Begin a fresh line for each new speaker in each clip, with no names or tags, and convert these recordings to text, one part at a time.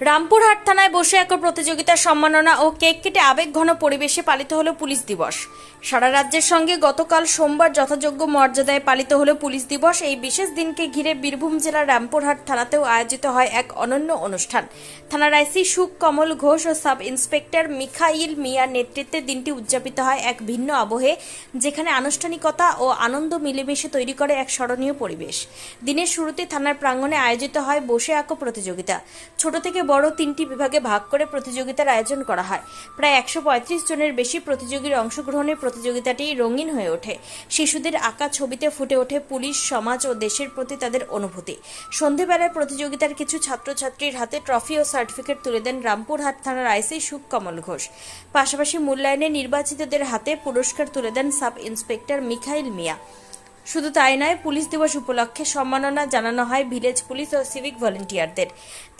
রামপুরহাট থানায় বসে এক প্রতিযোগিতার সম্মাননা ও কেক কেটে আবেগঘন পরিবেশে পালিত হলো পুলিশ দিবস। সারা রাজ্যের সঙ্গে গতকাল সোমবার যথাযোগ্য মর্যাদায় পালিত হলো পুলিশ দিবস। এই বিশেষ দিনকে ঘিরে বীরভূম জেলার রামপুরহাট থানাতেও আয়োজিত হয় এক অনন্য অনুষ্ঠান। থানার আইসি সুখ কমল ঘোষ ও সাব ইন্সপেক্টর মিখাইল মিয়ার নেতৃত্বে দিনটি উদযাপিত হয় এক ভিন্ন আবহে, যেখানে আনুষ্ঠানিকতা ও আনন্দ মিলেমিশে তৈরি করে এক স্মরণীয় পরিবেশ। দিনের শুরুতে থানার প্রাঙ্গণে আয়োজিত হয় বসে আঁকো প্রতিযোগিতা। ছোট থেকে বড় তিনটি বিভাগে ভাগ করে প্রতিযোগিতার আয়োজন করা হয়। প্রায় 135 জনের বেশি প্রতিযোগীর অংশগ্রহণে প্রতিযোগিতাটি রঙিন হয়ে ওঠে। শিশুদের আঁকা ছবিতে ফুটে ওঠে পুলিশ, সমাজ ও দেশের প্রতি তাদের অনুভূতি। সন্ধেবেলায় প্রতিযোগিতার কিছু ছাত্রছাত্রীর হাতে ট্রফি ও সার্টিফিকেট তুলে দেন রামপুরহাট থানার আইসি সুখ কমল ঘোষ। পাশাপাশি মূল্যায়নে নির্বাচিতদের হাতে পুরস্কার তুলে দেন সাব ইন্সপেক্টর মিখাইল মিয়া। শুধু তাই নয়, পুলিশ দিবস উপলক্ষে সম্মাননা জানানো হয় ভিলেজ পুলিশ ও সিভিক ভলেন্টিয়ারদের।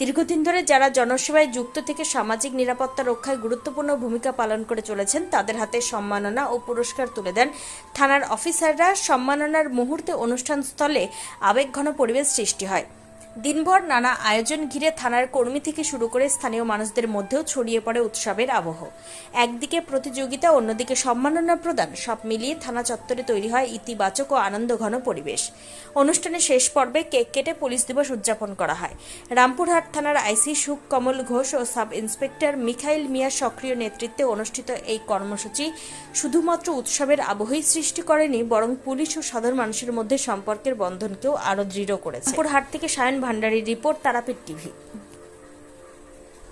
দীর্ঘদিন ধরে যারা জনসেবায় যুক্ত থেকে সামাজিক নিরাপত্তা রক্ষায় গুরুত্বপূর্ণ ভূমিকা পালন করে চলেছেন, তাদের হাতে সম্মাননা ও পুরস্কার তুলে দেন থানার অফিসাররা। সম্মাননার মুহূর্তে অনুষ্ঠানস্থলে আবেগঘন পরিবেশ সৃষ্টি হয়। দিনভর নানা আয়োজন ঘিরে থানার কর্মী থেকে শুরু করে স্থানীয় মানুষদের মধ্যেও ছড়িয়ে পড়ে উৎসবের আবহ। একদিকে প্রতিযোগিতা, অন্যদিকে সম্মাননা প্রদান, সব মিলিয়ে থানা চত্বরে তৈরি হয় ইতিবাচক ও আনন্দঘন পরিবেশ। অনুষ্ঠানের শেষ পর্বে কেক কেটে পুলিশ দিবস উদযাপন করা হয়। রামপুরহাট থানার আইসি সুখ কমল ঘোষ ও সাব ইন্সপেক্টর মিখাইল মিয়ার সক্রিয় নেতৃত্বে অনুষ্ঠিত এই কর্মসূচি শুধুমাত্র উৎসবের আবহই সৃষ্টি করেনি, বরং পুলিশ ও সাধারণ মানুষের মধ্যে সম্পর্কের বন্ধনকেও আরো দৃঢ় করেছে। রামপুরহাট থেকে সায়ন ভান্ডারীর রিপোর্ট, তারাপীঠ টিভি।